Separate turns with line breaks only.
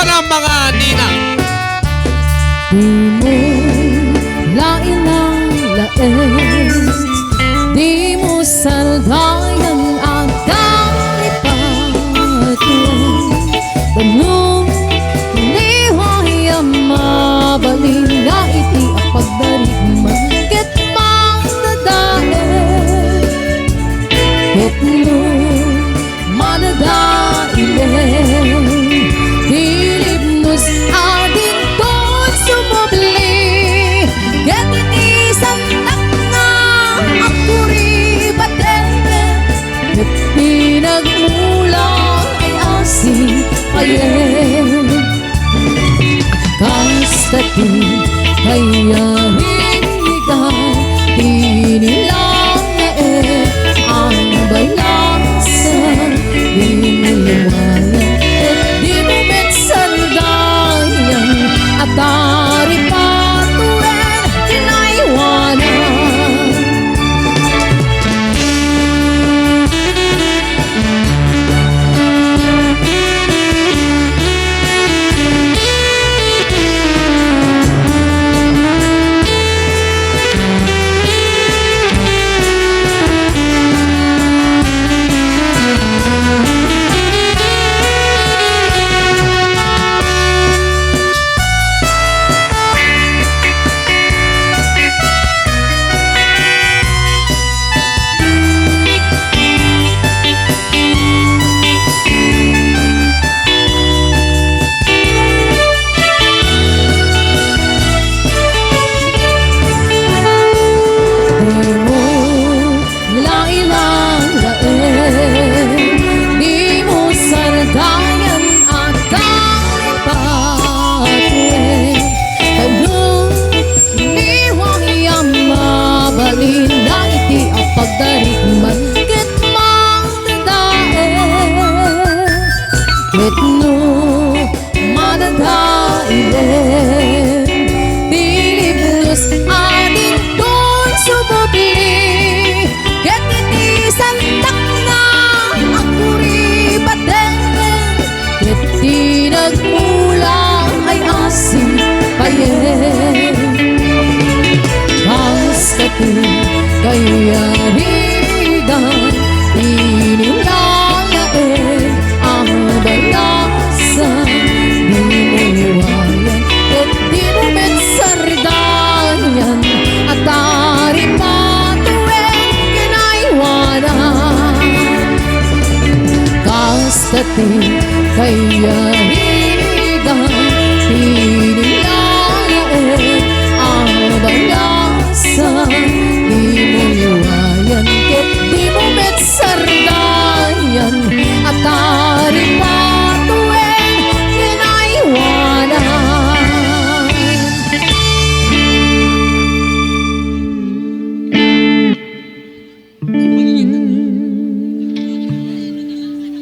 ng mga ninang.
Di mo lain-lain, di mo saldayan ang kalipatan. Banong liway ang mabaling na iti ang pagdarig magkit mang nadain. Ket no manadain dilibnos adin ton sumubli. Ket iti santak na akuri baten. Ket pinagmulang ay asin payen. Kastati kaya hinigan inilang ang balansan. Di mo liwayan at di mo metsandayan at dari patuwen kinaiwanan. Pagdarig magkit mang nadain. Ket no manadain dilibnos adin ton sumubli. Ket iti santak na akuri baten. Ket tinagmulang ay asin payen. Kastati kaya higan inilalain ang balansan. Di mo iwayan at di mo metsardayan at dari patuwen kinaiwanan. Kastati kaya higan